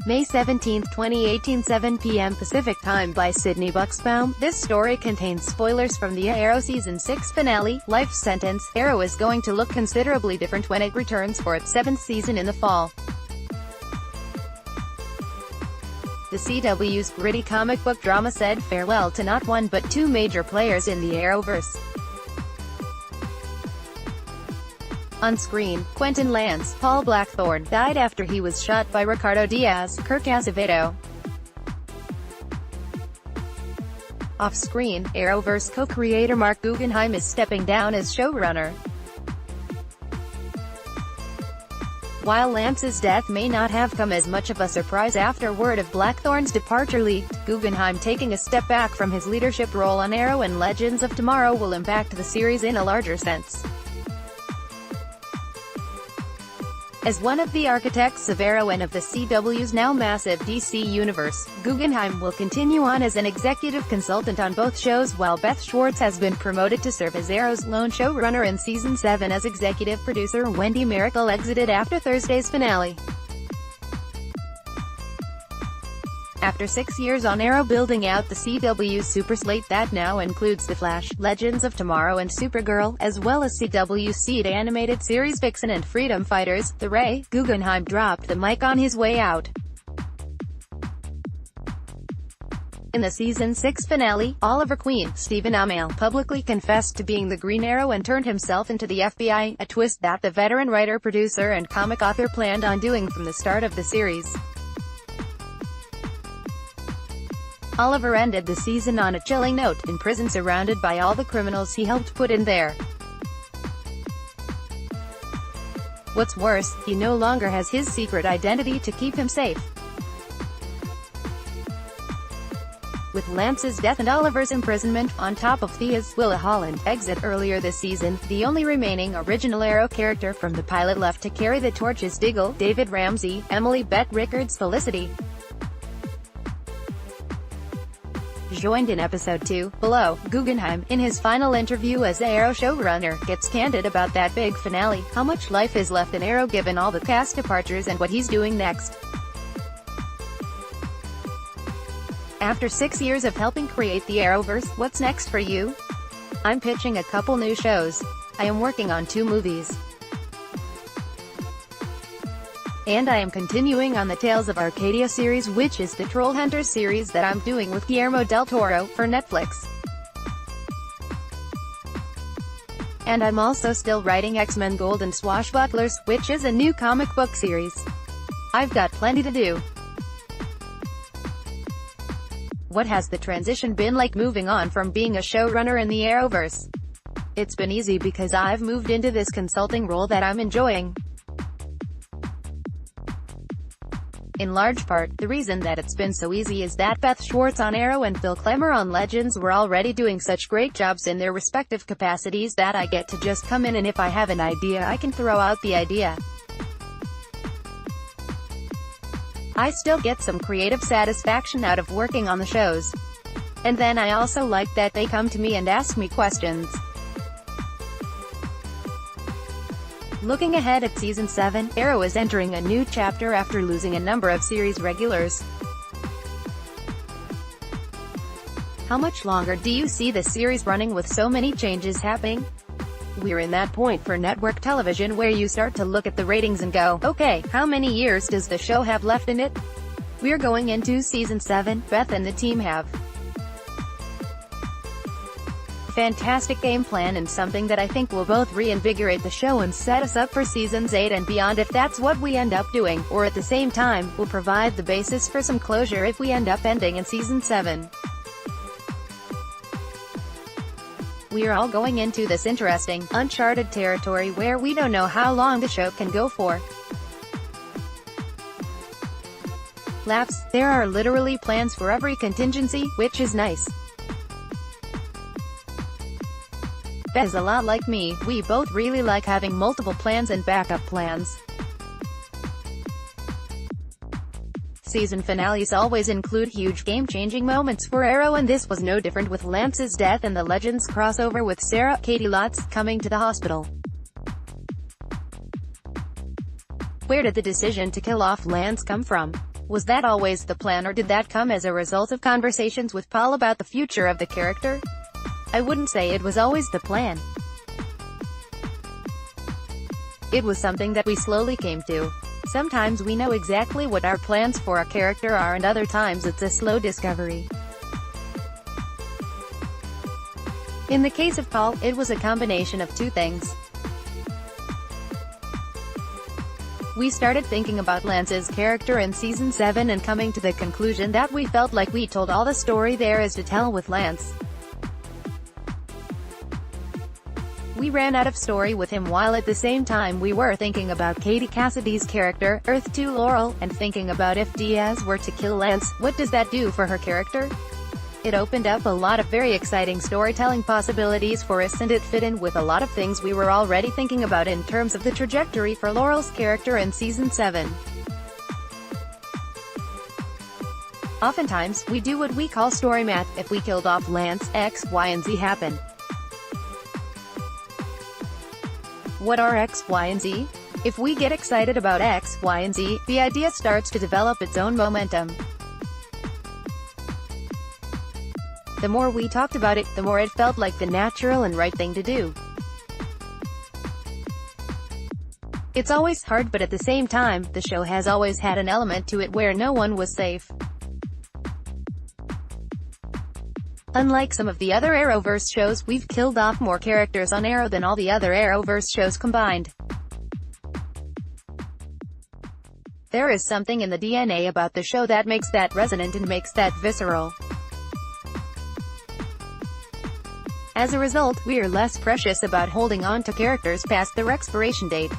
May 17, 2018, 7 p.m. Pacific Time by Sydney Bucksbaum. This story contains spoilers from the Arrow Season 6 finale. Life sentence: Arrow is going to look considerably different when it returns for its 7th season in the fall. The CW's gritty comic book drama said farewell to not one but two major players in the Arrowverse. On screen, Quentin Lance, Paul Blackthorne, died after he was shot by Ricardo Diaz, Kirk Acevedo. Off-screen, Arrowverse co-creator Marc Guggenheim is stepping down as showrunner. While Lance's death may not have come as much of a surprise after word of Blackthorne's departure leaked, Guggenheim taking a step back from his leadership role on Arrow and Legends of Tomorrow will impact the series in a larger sense. As one of the architects of Arrow and of the CW's now massive DC universe, Guggenheim will continue on as an executive consultant on both shows, while Beth Schwartz has been promoted to serve as Arrow's lone showrunner in Season 7 as executive producer. Wendy Miracle exited after Thursday's finale. After 6 years on Arrow building out the CW's super slate that now includes The Flash, Legends of Tomorrow and Supergirl, as well as CW's seed animated series Vixen and Freedom Fighters, The Ray, Guggenheim dropped the mic on his way out. In the Season 6 finale, Oliver Queen, Stephen Amell, publicly confessed to being the Green Arrow and turned himself into the FBI, a twist that the veteran writer, producer and comic author planned on doing from the start of the series. Oliver ended the season on a chilling note, in prison surrounded by all the criminals he helped put in there. What's worse, he no longer has his secret identity to keep him safe. With Lance's death and Oliver's imprisonment, on top of Thea's Willa Holland exit earlier this season, the only remaining original Arrow character from the pilot left to carry the torch is Diggle, David Ramsey, Emily Bett Rickards, Felicity. Joined in episode 2, Below, Guggenheim, in his final interview as Arrow showrunner, gets candid about that big finale, how much life is left in Arrow given all the cast departures and what he's doing next. After 6 years of helping create the Arrowverse, what's next for you? I'm pitching a couple new shows. I am working on 2 movies. And I am continuing on the Tales of Arcadia series, which is the Troll Hunters series that I'm doing with Guillermo del Toro, for Netflix. And I'm also still writing X-Men Golden Swashbucklers, which is a new comic book series. I've got plenty to do. What has the transition been like moving on from being a showrunner in the Arrowverse? It's been easy because I've moved into this consulting role that I'm enjoying. In large part, the reason that it's been so easy is that Beth Schwartz on Arrow and Phil Klemmer on Legends were already doing such great jobs in their respective capacities that I get to just come in and if I have an idea I can throw out the idea. I still get some creative satisfaction out of working on the shows. And then I also like that they come to me and ask me questions. Looking ahead at Season 7, Arrow is entering a new chapter after losing a number of series regulars. How much longer do you see the series running with so many changes happening? We're in that point for network television where you start to look at the ratings and go, okay, how many years does the show have left in it? We're going into Season 7, Beth and the team have fantastic game plan and something that I think will both reinvigorate the show and set us up for Seasons 8 and beyond if that's what we end up doing, or at the same time, will provide the basis for some closure if we end up ending in Season 7. We're all going into this interesting, uncharted territory where we don't know how long the show can go for. Laughs, there are literally plans for every contingency, which is nice. Beth is a lot like me, we both really like having multiple plans and backup plans. Season finales always include huge game-changing moments for Arrow, and this was no different with Lance's death and the Legends crossover with Sarah, Katie Lotz, coming to the hospital. Where did the decision to kill off Lance come from? Was that always the plan, or did that come as a result of conversations with Paul about the future of the character? I wouldn't say it was always the plan. It was something that we slowly came to. Sometimes we know exactly what our plans for a character are, and other times it's a slow discovery. In the case of Paul, it was a combination of two things. We started thinking about Lance's character in Season 7 and coming to the conclusion that we felt like we told all the story there is to tell with Lance. We ran out of story with him, while at the same time we were thinking about Katie Cassidy's character, Earth 2 Laurel, and thinking about if Diaz were to kill Lance, what does that do for her character? It opened up a lot of very exciting storytelling possibilities for us, and it fit in with a lot of things we were already thinking about in terms of the trajectory for Laurel's character in Season 7. Oftentimes, we do what we call story math. If we killed off Lance, X, Y, and Z happen. What are X, Y, and Z? If we get excited about X, Y, and Z, the idea starts to develop its own momentum. The more we talked about it, the more it felt like the natural and right thing to do. It's always hard, but at the same time, the show has always had an element to it where no one was safe. Unlike some of the other Arrowverse shows, we've killed off more characters on Arrow than all the other Arrowverse shows combined. There is something in the DNA about the show that makes that resonant and makes that visceral. As a result, we're less precious about holding on to characters past their expiration date.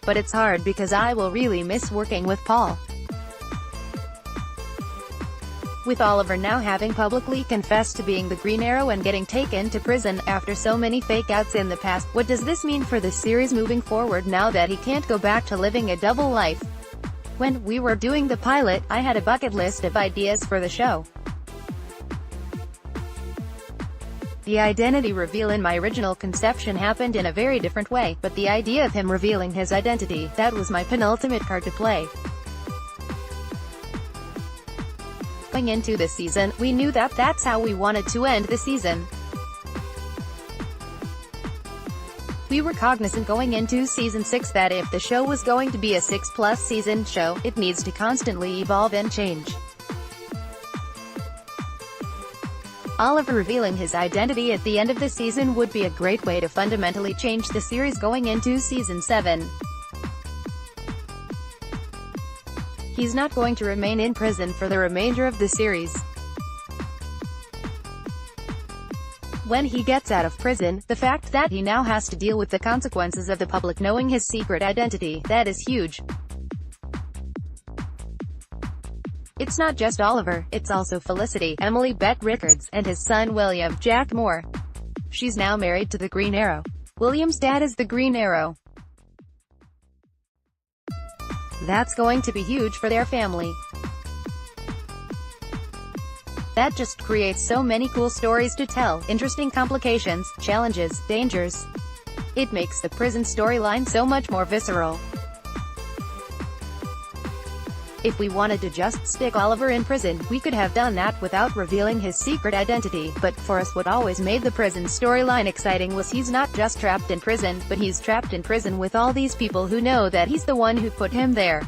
But it's hard because I will really miss working with Paul. With Oliver now having publicly confessed to being the Green Arrow and getting taken to prison after so many fake-outs in the past, what does this mean for the series moving forward now that he can't go back to living a double life? When we were doing the pilot, I had a bucket list of ideas for the show. The identity reveal in my original conception happened in a very different way, but the idea of him revealing his identity, that was my penultimate card to play. Going into the season, we knew that that's how we wanted to end the season. We were cognizant going into Season 6 that if the show was going to be a 6+ season show, it needs to constantly evolve and change. Oliver revealing his identity at the end of the season would be a great way to fundamentally change the series going into Season 7. He's not going to remain in prison for the remainder of the series. When he gets out of prison, the fact that he now has to deal with the consequences of the public knowing his secret identity, that is huge. It's not just Oliver, it's also Felicity, Emily Bett Rickards, and his son William, Jack Moore. She's now married to the Green Arrow. William's dad is the Green Arrow. That's going to be huge for their family. That just creates so many cool stories to tell, interesting complications, challenges, dangers. It makes the prison storyline so much more visceral. If we wanted to just stick Oliver in prison, we could have done that without revealing his secret identity, but for us what always made the prison storyline exciting was he's not just trapped in prison, but he's trapped in prison with all these people who know that he's the one who put him there.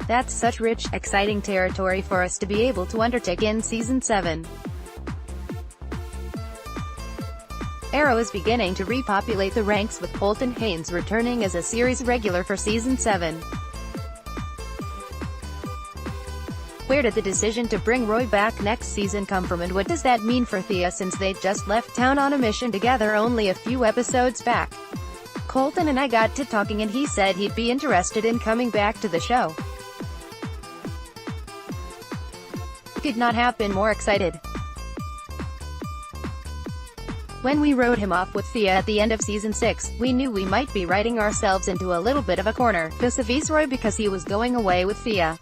That's such rich, exciting territory for us to be able to undertake in Season 7. Arrow is beginning to repopulate the ranks with Colton Haynes returning as a series regular for Season 7. Where did the decision to bring Roy back next season come from, and what does that mean for Thea since they just left town on a mission together only a few episodes back? Colton and I got to talking and he said he'd be interested in coming back to the show. Could not have been more excited. When we wrote him off with Thea at the end of Season 6, we knew we might be writing ourselves into a little bit of a corner, vis-a-vis Roy because he was going away with Thea.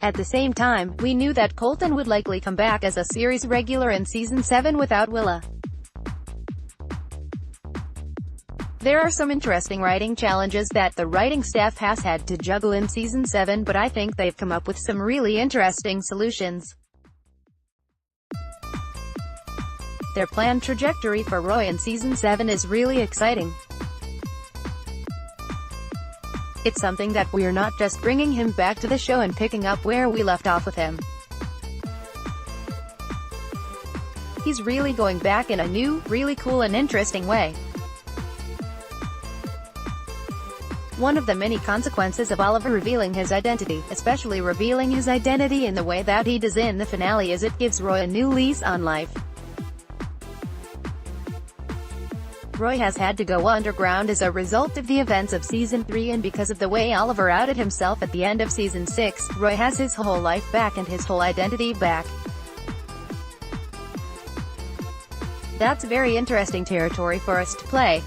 At the same time, we knew that Colton would likely come back as a series regular in Season 7 without Willa. There are some interesting writing challenges that the writing staff has had to juggle in Season 7, but I think they've come up with some really interesting solutions. Their planned trajectory for Roy in Season 7 is really exciting. It's something that we're not just bringing him back to the show and picking up where we left off with him. He's really going back in a new, really cool and interesting way. One of the many consequences of Oliver revealing his identity, especially revealing his identity in the way that he does in the finale, is it gives Roy a new lease on life. Roy has had to go underground as a result of the events of Season 3, and because of the way Oliver outed himself at the end of Season 6, Roy has his whole life back and his whole identity back. That's very interesting territory for us to play.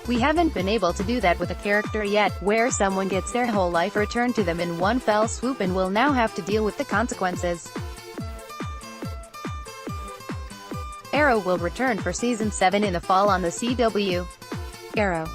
We haven't been able to do that with a character yet, where someone gets their whole life returned to them in one fell swoop and will now have to deal with the consequences. Arrow will return for Season 7 in the fall on the CW. Arrow.